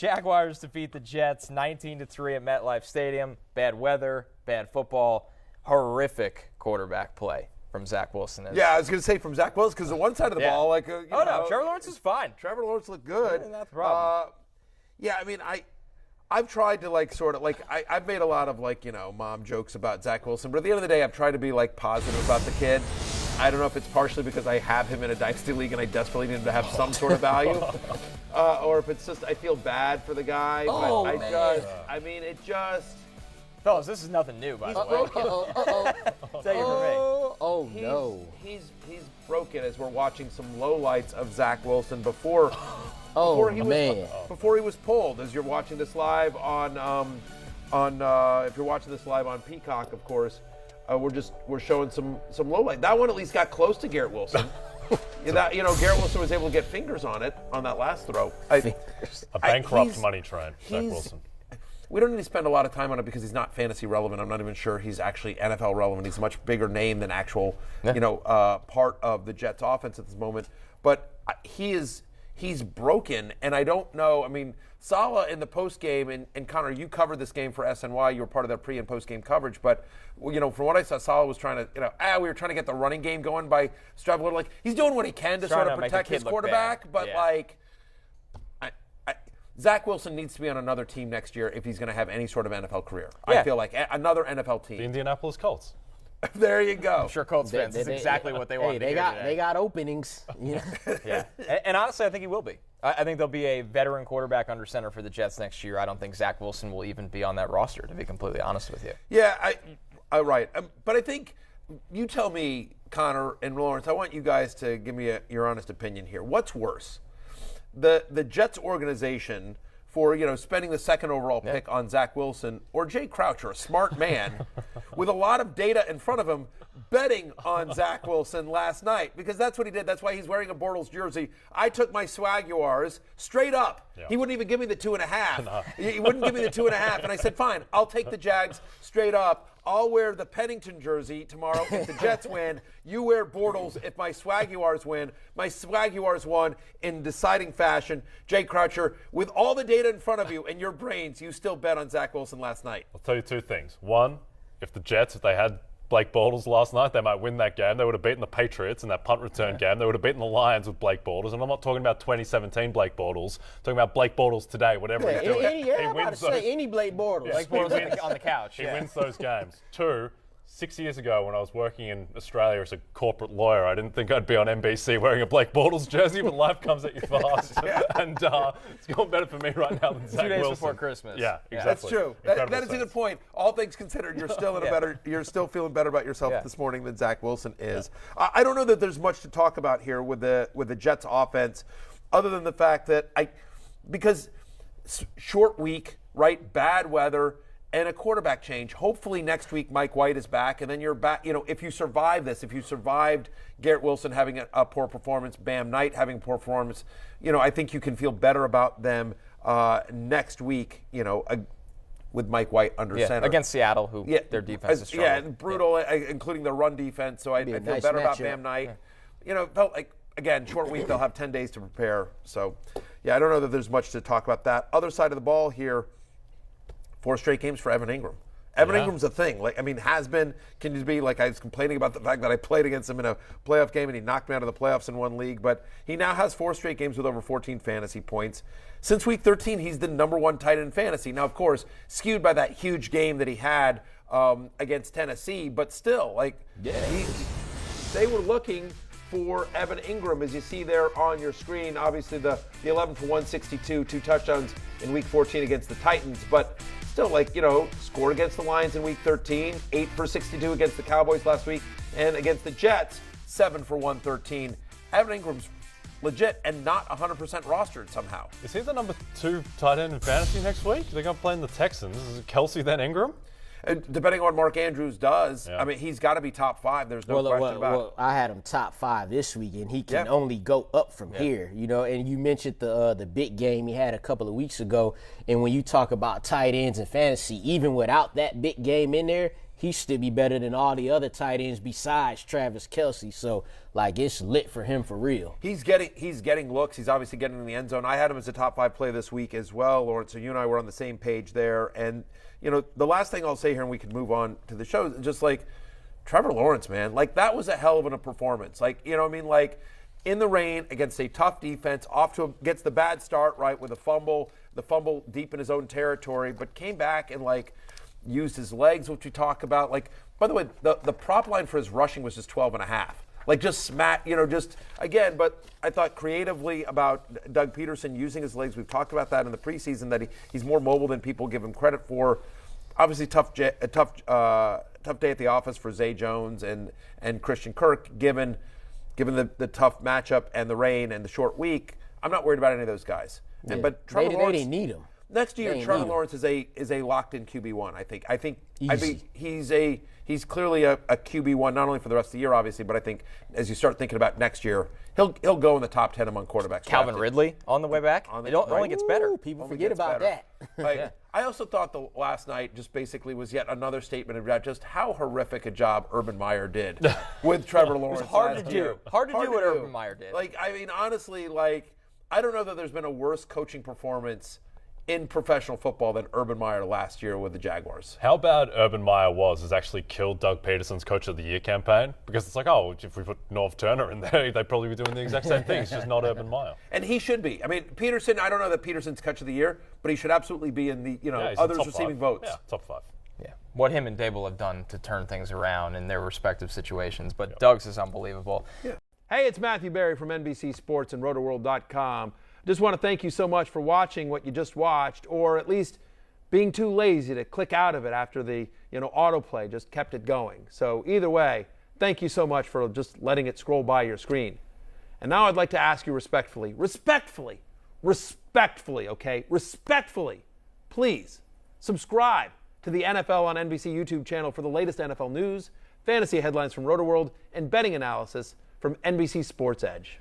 Jaguars defeat the Jets 19-3 at MetLife Stadium. Bad weather, bad football, horrific quarterback play from Zach Wilson. Yeah, I was going to say from Zach Wilson because the one side of the ball, like, no, Trevor Lawrence is fine. Trevor Lawrence looked good. Not the problem. Yeah, I mean, I've tried to I've made a lot of mom jokes about Zach Wilson, but at the end of the day, I've tried to be positive about the kid. I don't know if it's partially because I have him in a dynasty league and I desperately need him to have some sort of value, or if it's just I feel bad for the guy. Fellas, this is nothing new, by the way. Take it from me. No. He's broken as we're watching some lowlights of Zach Wilson before he was pulled. As you're watching this live on if you're watching this live on Peacock, of course, we're showing some lowlight. That one at least got close to Garrett Wilson. Garrett Wilson was able to get fingers on it on that last throw. A bankrupt money train, Zach Wilson. We don't need to spend a lot of time on it because he's not fantasy relevant. I'm not even sure he's actually NFL relevant. He's a much bigger name than actual, part of the Jets offense at this moment. But he's broken, and I don't know. I mean, Saleh in the postgame, and Connor, you covered this game for SNY. You were part of their pre- and postgame coverage. But, from what I saw, Saleh was trying to, we were trying to get the running game going by striving a little. He's doing what he can to sort of protect his quarterback. But, Zach Wilson needs to be on another team next year if he's going to have any sort of NFL career. Yeah. I feel like another NFL team. The Indianapolis Colts. There you go. I'm sure Colts fans is exactly what they want to hear today. They got openings. Yeah. And honestly, I think he will be. I think there'll be a veteran quarterback under center for the Jets next year. I don't think Zach Wilson will even be on that roster, to be completely honest with you. Yeah, right. But I think you tell me, Connor and Lawrence, I want you guys to give me your honest opinion here. What's worse? The Jets organization for spending the second overall pick on Zach Wilson, or Jay Croucher, a smart man with a lot of data in front of him, betting on Zach Wilson last night, because that's what he did. That's why he's wearing a Bortles jersey. I took my Jaguars straight up. Yeah. He wouldn't even give me the 2.5. No. He wouldn't give me the 2.5, and I said, fine, I'll take the Jags straight up. I'll wear the Pennington jersey tomorrow if the Jets win. You wear Bortles if my Jaguars win. My Jaguars won in deciding fashion. Jay Croucher, with all the data in front of you and your brains, you still bet on Zach Wilson last night. I'll tell you two things. One, if they had Blake Bortles last night, they might win that game. They would have beaten the Patriots in that punt return game. They would have beaten the Lions with Blake Bortles. And I'm not talking about 2017 Blake Bortles. I'm talking about Blake Bortles today, whatever he's doing. Any Blake Bortles. Blake Bortles on the couch. He wins those games. Two, 6 years ago when I was working in Australia as a corporate lawyer, I didn't think I'd be on NBC wearing a Blake Bortles jersey, but life comes at you fast. And it's going better for me right now than Zach Wilson. 2 days before Christmas. Yeah, exactly. That's true. That is a good point. All things considered, you're still you're still feeling better about yourself this morning than Zach Wilson is. Yeah. I don't know that there's much to talk about here with the Jets offense, other than the fact that because short week, right? Bad weather. And a quarterback change. Hopefully next week Mike White is back, and then you're back. If you survive this, if you survived Garrett Wilson having a poor performance, Bam Knight having a poor performance, I think you can feel better about them next week. With Mike White under center against Seattle, who their defense is strong. Yeah, and brutal, including their run defense. So I feel better about Bam Knight. Yeah. Felt like again short week. They'll have 10 days to prepare. So I don't know that there's much to talk about that. Other side of the ball here. 4 straight games for Evan Engram. Evan Ingram's a thing. Has been, can you be I was complaining about the fact that I played against him in a playoff game and he knocked me out of the playoffs in one league, but he now has 4 straight games with over 14 fantasy points. Since week 13, he's the number 1 tight end in fantasy. Now, of course, skewed by that huge game that he had against Tennessee, but still, they were looking for Evan Engram, as you see there on your screen. Obviously, the 11 for 162, 2 touchdowns in week 14 against the Titans, but still, scored against the Lions in week 13, 8 for 62 against the Cowboys last week, and against the Jets, 7 for 113. Evan Ingram's legit and not 100% rostered somehow. Is he the number 2 tight end in fantasy next week? They're going to play in the Texans. Is it Kelsey then Ingram? Depending on what Mark Andrews does, he's got to be top 5. There's no question about it. Well, I had him top 5 this week, and he can only go up from here. And you mentioned the big game he had a couple of weeks ago. And when you talk about tight ends and fantasy, even without that big game in there, he should be better than all the other tight ends besides Travis Kelce. So, like, it's lit for him for real. He's getting looks. He's obviously getting in the end zone. I had him as a top 5 play this week as well, Lawrence. So you and I were on the same page there. And, you know, the last thing I'll say here, and we can move on to the show, is just like Trevor Lawrence, man. Like, that was a hell of a performance. Like, you know what I mean? Like, in the rain against a tough defense, gets the bad start, right, with the fumble deep in his own territory, but came back and, like, used his legs, which we talk about. Like, by the way, the prop line for his rushing was just 12.5. Like, just again, but I thought creatively about Doug Peterson using his legs. We've talked about that in the preseason, that he's more mobile than people give him credit for. Obviously, tough day at the office for Zay Jones and Christian Kirk, given the tough matchup and the rain and the short week. I'm not worried about any of those guys. Yeah. But Trevor Lawrence, they didn't need him. Next year, Trevor Lawrence is a locked-in QB1. I think he's clearly a QB1, not only for the rest of the year, obviously, but I think as you start thinking about next year, he'll go in the top 10 among quarterbacks. Calvin Ridley on the way back. It only gets better. People forget about that. Like, I also thought the last night just basically was yet another statement about just how horrific a job Urban Meyer did with Trevor Lawrence. It was hard to do. Hard to do what Urban Meyer did. Like, I mean, honestly, like, I don't know that there's been a worse coaching performance in professional football than Urban Meyer last year with the Jaguars. How bad Urban Meyer has actually killed Doug Peterson's Coach of the Year campaign, because it's like, oh, if we put Norv Turner in there, they'd probably be doing the exact same thing. It's just not Urban Meyer. And he should be. I mean, Peterson, I don't know that Peterson's Coach of the Year, but he should absolutely be in the, others receiving votes. Yeah, top 5. Yeah, what him and Dable have done to turn things around in their respective situations, but Doug's is unbelievable. Yeah. Hey, it's Matthew Berry from NBC Sports and RotoWorld.com. Just want to thank you so much for watching what you just watched, or at least being too lazy to click out of it after the autoplay just kept it going. So either way, thank you so much for just letting it scroll by your screen. And now I'd like to ask you respectfully, please subscribe to the NFL on NBC YouTube channel for the latest NFL news, fantasy headlines from RotoWorld, and betting analysis from NBC Sports Edge.